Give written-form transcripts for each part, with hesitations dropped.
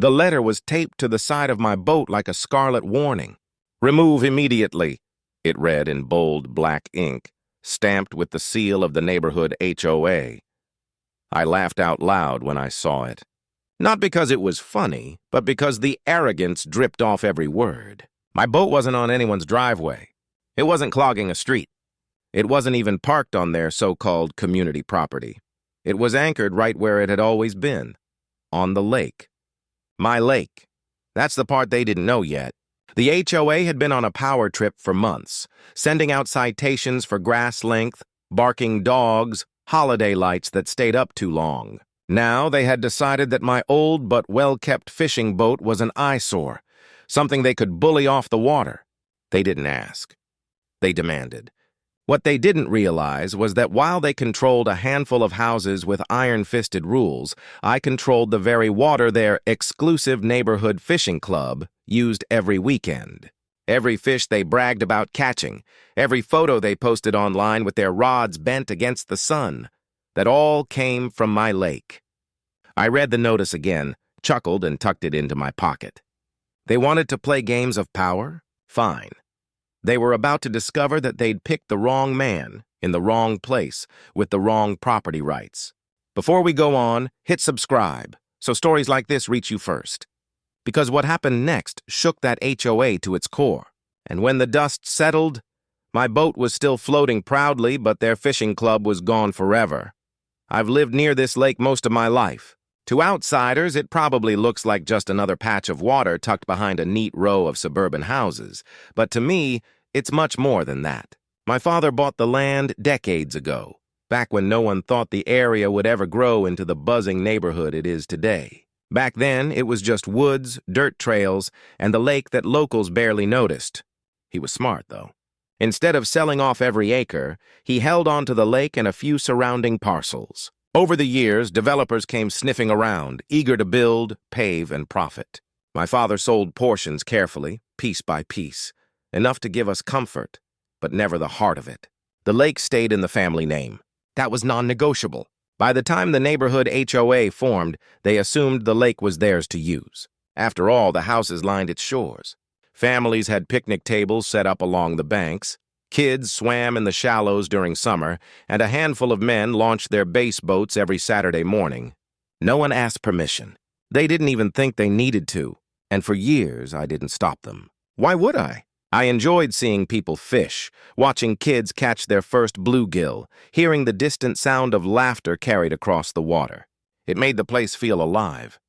The letter was taped to the side of my boat like a scarlet warning. "Remove immediately," it read in bold black ink, stamped with the seal of the neighborhood HOA. I laughed out loud when I saw it. Not because it was funny, but because the arrogance dripped off every word. My boat wasn't on anyone's driveway. It wasn't clogging a street. It wasn't even parked on their so-called community property. It was anchored right where it had always been, on the lake. My lake. That's the part they didn't know yet. The HOA had been on a power trip for months, sending out citations for grass length, barking dogs, holiday lights that stayed up too long. Now they had decided that my old but well-kept fishing boat was an eyesore, something they could bully off the water. They didn't ask. They demanded. What they didn't realize was that while they controlled a handful of houses with iron-fisted rules, I controlled the very water their exclusive neighborhood fishing club used every weekend. Every fish they bragged about catching, every photo they posted online with their rods bent against the sun, that all came from my lake. I read the notice again, chuckled, and tucked it into my pocket. They wanted to play games of power? Fine. They were about to discover that they'd picked the wrong man, in the wrong place, with the wrong property rights. Before we go on, hit subscribe, so stories like this reach you first. Because what happened next shook that HOA to its core. And when the dust settled, my boat was still floating proudly, but their fishing club was gone forever. I've lived near this lake most of my life. To outsiders, it probably looks like just another patch of water tucked behind a neat row of suburban houses. But to me, it's much more than that. My father bought the land decades ago, back when no one thought the area would ever grow into the buzzing neighborhood it is today. Back then, it was just woods, dirt trails, and the lake that locals barely noticed. He was smart, though. Instead of selling off every acre, he held on to the lake and a few surrounding parcels. Over the years, developers came sniffing around, eager to build, pave, and profit. My father sold portions carefully, piece by piece, enough to give us comfort, but never the heart of it. The lake stayed in the family name. That was non-negotiable. By the time the neighborhood HOA formed, they assumed the lake was theirs to use. After all, the houses lined its shores. Families had picnic tables set up along the banks. Kids swam in the shallows during summer, and a handful of men launched their base boats every Saturday morning. No one asked permission. They didn't even think they needed to, and for years I didn't stop them. Why would I? I enjoyed seeing people fish, watching kids catch their first bluegill, hearing the distant sound of laughter carried across the water. It made the place feel alive.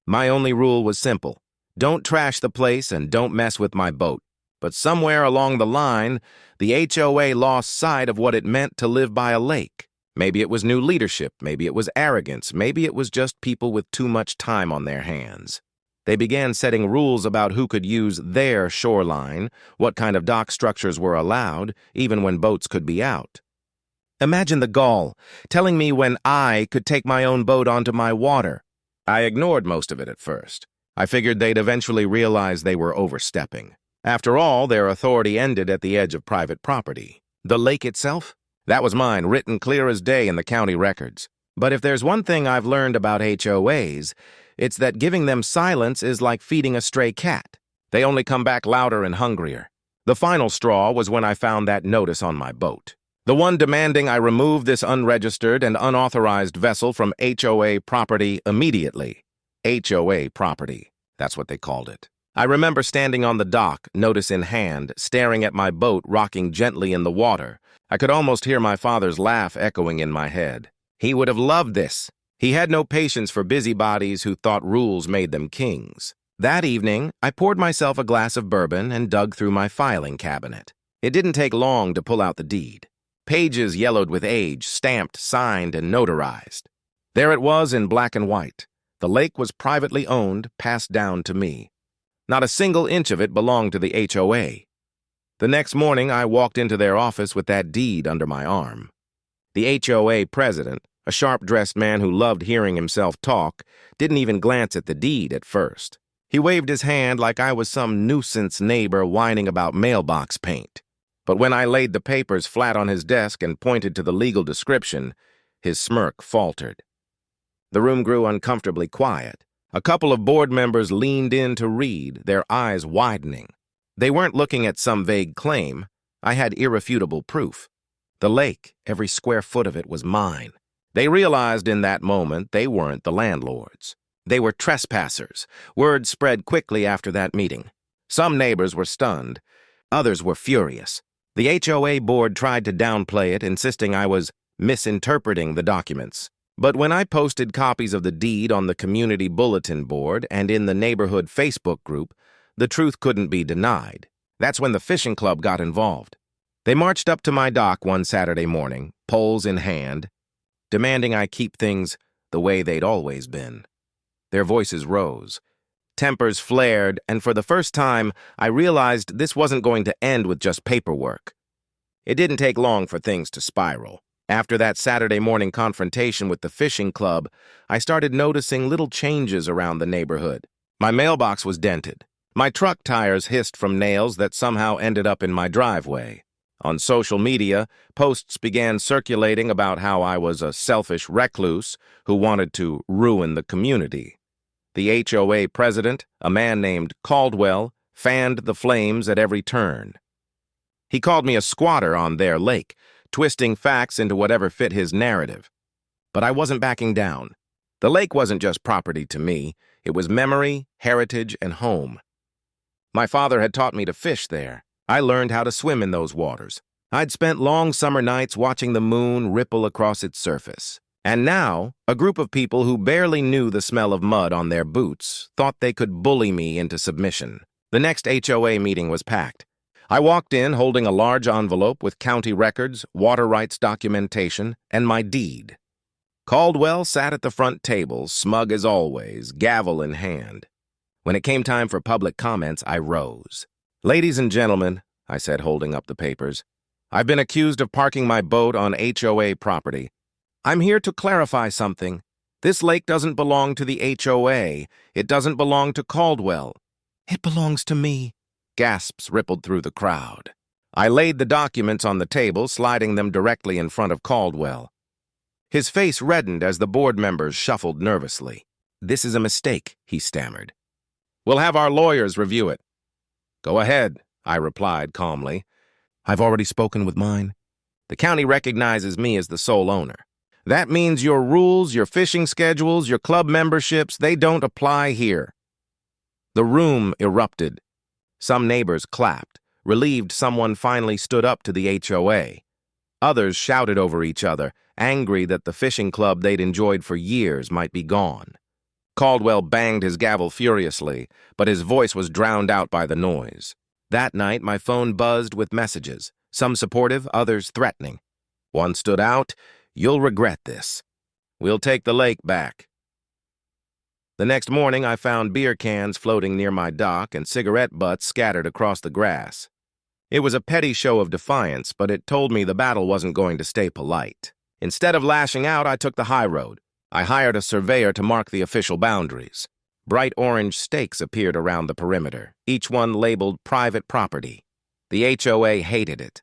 My only rule was simple. Don't trash the place and don't mess with my boat. But somewhere along the line, the HOA lost sight of what it meant to live by a lake. Maybe it was new leadership, maybe it was arrogance, maybe it was just people with too much time on their hands. They began setting rules about who could use their shoreline, what kind of dock structures were allowed, even when boats could be out. Imagine the gall, telling me when I could take my own boat onto my water. I ignored most of it at first. I figured they'd eventually realize they were overstepping. After all, their authority ended at the edge of private property. The lake itself? That was mine, written clear as day in the county records. But if there's one thing I've learned about HOAs, it's that giving them silence is like feeding a stray cat. They only come back louder and hungrier. The final straw was when I found that notice on my boat. The one demanding I remove this unregistered and unauthorized vessel from HOA property immediately. HOA property, that's what they called it. I remember standing on the dock, notice in hand, staring at my boat rocking gently in the water. I could almost hear my father's laugh echoing in my head. He would have loved this. He had no patience for busybodies who thought rules made them kings. That evening, I poured myself a glass of bourbon and dug through my filing cabinet. It didn't take long to pull out the deed. Pages yellowed with age, stamped, signed, and notarized. There it was in black and white. The lake was privately owned, passed down to me. Not a single inch of it belonged to the HOA. The next morning, I walked into their office with that deed under my arm. The HOA president, a sharp-dressed man who loved hearing himself talk, didn't even glance at the deed at first. He waved his hand like I was some nuisance neighbor whining about mailbox paint. But when I laid the papers flat on his desk and pointed to the legal description, his smirk faltered. The room grew uncomfortably quiet. A couple of board members leaned in to read, their eyes widening. They weren't looking at some vague claim. I had irrefutable proof. The lake, every square foot of it, was mine. They realized in that moment they weren't the landlords. They were trespassers. Word spread quickly after that meeting. Some neighbors were stunned. Others were furious. The HOA board tried to downplay it, insisting I was misinterpreting the documents. But when I posted copies of the deed on the community bulletin board and in the neighborhood Facebook group, the truth couldn't be denied. That's when the fishing club got involved. They marched up to my dock one Saturday morning, poles in hand, demanding I keep things the way they'd always been. Their voices rose. Tempers flared, and for the first time, I realized this wasn't going to end with just paperwork. It didn't take long for things to spiral. After that Saturday morning confrontation with the fishing club, I started noticing little changes around the neighborhood. My mailbox was dented. My truck tires hissed from nails that somehow ended up in my driveway. On social media, posts began circulating about how I was a selfish recluse who wanted to ruin the community. The HOA president, a man named Caldwell, fanned the flames at every turn. He called me a squatter on their lake, twisting facts into whatever fit his narrative. But I wasn't backing down. The lake wasn't just property to me. It was memory, heritage, and home. My father had taught me to fish there. I learned how to swim in those waters. I'd spent long summer nights watching the moon ripple across its surface. And now, a group of people who barely knew the smell of mud on their boots thought they could bully me into submission. The next HOA meeting was packed. I walked in holding a large envelope with county records, water rights documentation, and my deed. Caldwell sat at the front table, smug as always, gavel in hand. When it came time for public comments, I rose. "Ladies and gentlemen," I said, holding up the papers, "I've been accused of parking my boat on HOA property. I'm here to clarify something. This lake doesn't belong to the HOA. It doesn't belong to Caldwell." "It belongs to me." Gasps rippled through the crowd. I laid the documents on the table, sliding them directly in front of Caldwell. His face reddened as the board members shuffled nervously. "This is a mistake," he stammered. "We'll have our lawyers review it." "Go ahead," I replied calmly. "I've already spoken with mine. The county recognizes me as the sole owner. That means your rules, your fishing schedules, your club memberships, they don't apply here." The room erupted. Some neighbors clapped, relieved someone finally stood up to the HOA. Others shouted over each other, angry that the fishing club they'd enjoyed for years might be gone. Caldwell banged his gavel furiously, but his voice was drowned out by the noise. That night, my phone buzzed with messages, some supportive, others threatening. One stood out, "You'll regret this. We'll take the lake back." The next morning, I found beer cans floating near my dock and cigarette butts scattered across the grass. It was a petty show of defiance, but it told me the battle wasn't going to stay polite. Instead of lashing out, I took the high road. I hired a surveyor to mark the official boundaries. Bright orange stakes appeared around the perimeter, each one labeled private property. The HOA hated it.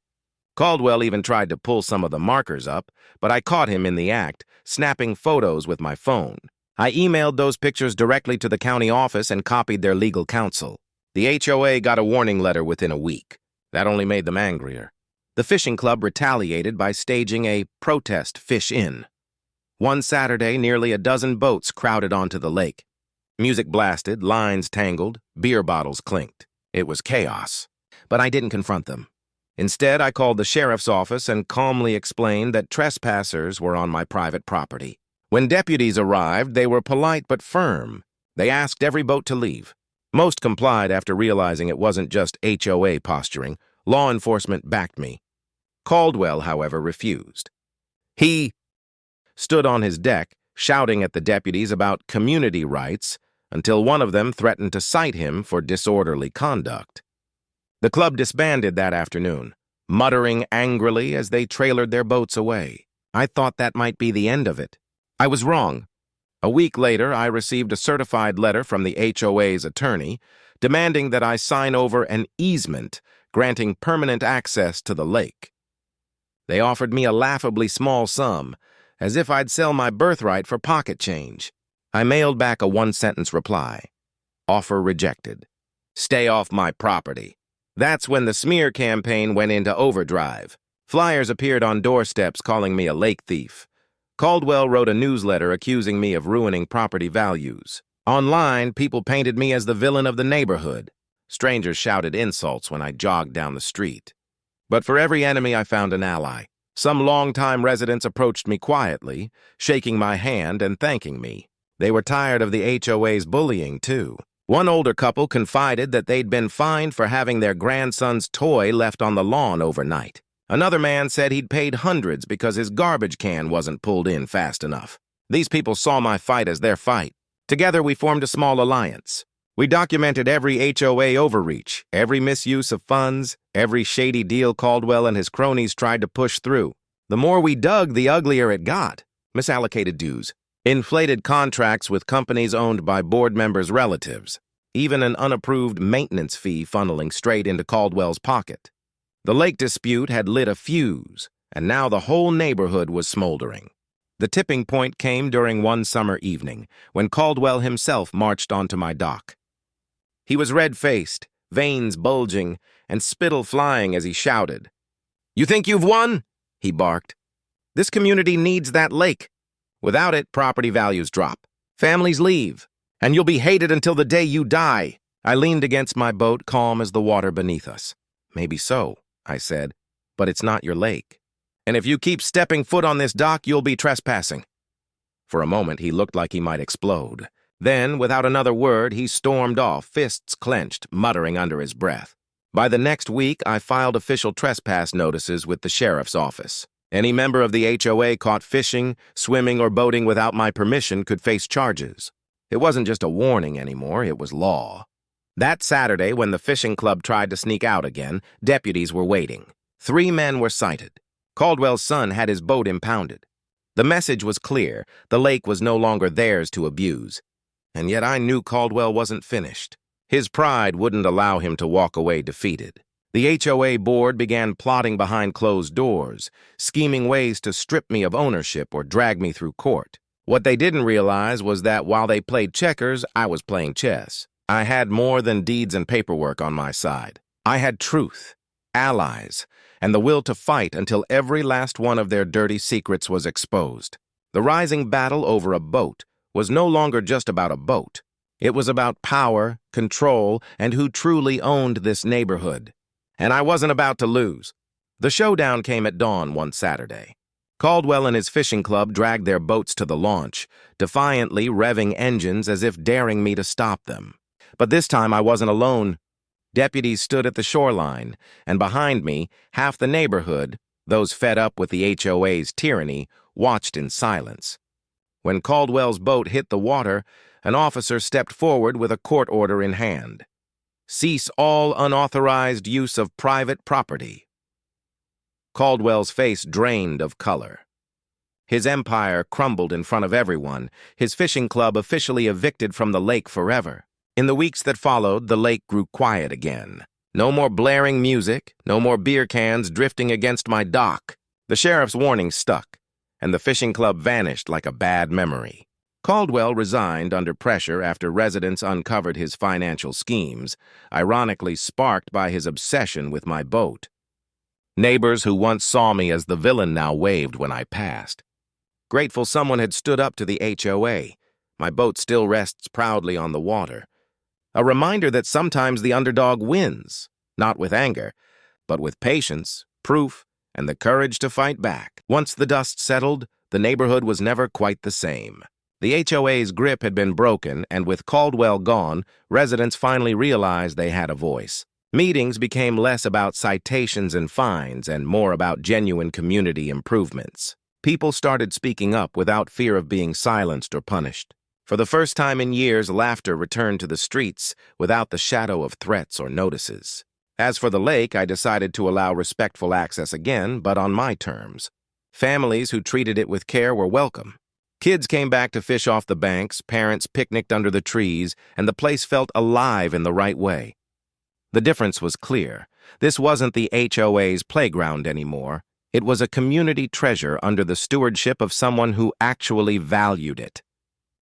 Caldwell even tried to pull some of the markers up, but I caught him in the act, snapping photos with my phone. I emailed those pictures directly to the county office and copied their legal counsel. The HOA got a warning letter within a week. That only made them angrier. The fishing club retaliated by staging a protest fish-in. One Saturday, nearly a dozen boats crowded onto the lake. Music blasted, lines tangled, beer bottles clinked. It was chaos. But I didn't confront them. Instead, I called the sheriff's office and calmly explained that trespassers were on my private property. When deputies arrived, they were polite but firm. They asked every boat to leave. Most complied after realizing it wasn't just HOA posturing. Law enforcement backed me. Caldwell, however, refused. He stood on his deck, shouting at the deputies about community rights, until one of them threatened to cite him for disorderly conduct. The club disbanded that afternoon, muttering angrily as they trailered their boats away. I thought that might be the end of it. I was wrong. A week later, I received a certified letter from the HOA's attorney demanding that I sign over an easement granting permanent access to the lake. They offered me a laughably small sum, as if I'd sell my birthright for pocket change. I mailed back a one-sentence reply. Offer rejected. Stay off my property. That's when the smear campaign went into overdrive. Flyers appeared on doorsteps calling me a lake thief. Caldwell wrote a newsletter accusing me of ruining property values. Online, people painted me as the villain of the neighborhood. Strangers shouted insults when I jogged down the street. But for every enemy, I found an ally. Some longtime residents approached me quietly, shaking my hand and thanking me. They were tired of the HOA's bullying, too. One older couple confided that they'd been fined for having their grandson's toy left on the lawn overnight. Another man said he'd paid hundreds because his garbage can wasn't pulled in fast enough. These people saw my fight as their fight. Together, we formed a small alliance. We documented every HOA overreach, every misuse of funds, every shady deal Caldwell and his cronies tried to push through. The more we dug, the uglier it got. Misallocated dues, inflated contracts with companies owned by board members' relatives, even an unapproved maintenance fee funneling straight into Caldwell's pocket. The lake dispute had lit a fuse, and now the whole neighborhood was smoldering. The tipping point came during one summer evening, when Caldwell himself marched onto my dock. He was red-faced, veins bulging, and spittle flying as he shouted. "You think you've won?" he barked. "This community needs that lake. Without it, property values drop. Families leave, and you'll be hated until the day you die." I leaned against my boat, calm as the water beneath us. "Maybe so," I said, "but it's not your lake. And if you keep stepping foot on this dock, you'll be trespassing." For a moment, he looked like he might explode. Then, without another word, he stormed off, fists clenched, muttering under his breath. By the next week, I filed official trespass notices with the sheriff's office. Any member of the HOA caught fishing, swimming, or boating without my permission could face charges. It wasn't just a warning anymore, it was law. That Saturday, when the fishing club tried to sneak out again, deputies were waiting. 3 men were cited. Caldwell's son had his boat impounded. The message was clear. The lake was no longer theirs to abuse. And yet I knew Caldwell wasn't finished. His pride wouldn't allow him to walk away defeated. The HOA board began plotting behind closed doors, scheming ways to strip me of ownership or drag me through court. What they didn't realize was that while they played checkers, I was playing chess. I had more than deeds and paperwork on my side. I had truth, allies, and the will to fight until every last one of their dirty secrets was exposed. The rising battle over a boat was no longer just about a boat. It was about power, control, and who truly owned this neighborhood. And I wasn't about to lose. The showdown came at dawn one Saturday. Caldwell and his fishing club dragged their boats to the launch, defiantly revving engines as if daring me to stop them. But this time I wasn't alone. Deputies stood at the shoreline, and behind me, half the neighborhood, those fed up with the HOA's tyranny, watched in silence. When Caldwell's boat hit the water, an officer stepped forward with a court order in hand. "Cease all unauthorized use of private property." Caldwell's face drained of color. His empire crumbled in front of everyone, his fishing club officially evicted from the lake forever. In the weeks that followed, the lake grew quiet again. No more blaring music, no more beer cans drifting against my dock. The sheriff's warning stuck, and the fishing club vanished like a bad memory. Caldwell resigned under pressure after residents uncovered his financial schemes, ironically sparked by his obsession with my boat. Neighbors who once saw me as the villain now waved when I passed. Grateful someone had stood up to the HOA. My boat still rests proudly on the water. A reminder that sometimes the underdog wins, not with anger, but with patience, proof, and the courage to fight back. Once the dust settled, the neighborhood was never quite the same. The HOA's grip had been broken, and with Caldwell gone, residents finally realized they had a voice. Meetings became less about citations and fines and more about genuine community improvements. People started speaking up without fear of being silenced or punished. For the first time in years, laughter returned to the streets without the shadow of threats or notices. As for the lake, I decided to allow respectful access again, but on my terms. Families who treated it with care were welcome. Kids came back to fish off the banks, parents picnicked under the trees, and the place felt alive in the right way. The difference was clear. This wasn't the HOA's playground anymore. It was a community treasure under the stewardship of someone who actually valued it.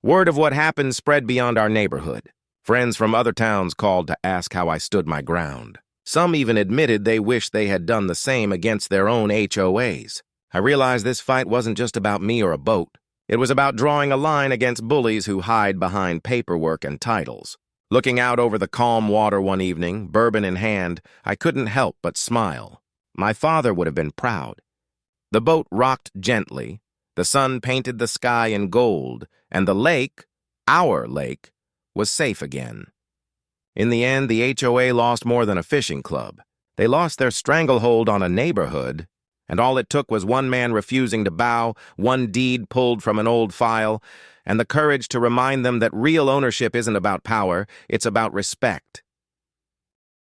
Word of what happened spread beyond our neighborhood. Friends from other towns called to ask how I stood my ground. Some even admitted they wished they had done the same against their own HOAs. I realized this fight wasn't just about me or a boat. It was about drawing a line against bullies who hide behind paperwork and titles. Looking out over the calm water one evening, bourbon in hand, I couldn't help but smile. My father would have been proud. The boat rocked gently, the sun painted the sky in gold, and the lake, our lake, was safe again. In the end, the HOA lost more than a fishing club. They lost their stranglehold on a neighborhood, and all it took was one man refusing to bow, one deed pulled from an old file, and the courage to remind them that real ownership isn't about power, it's about respect.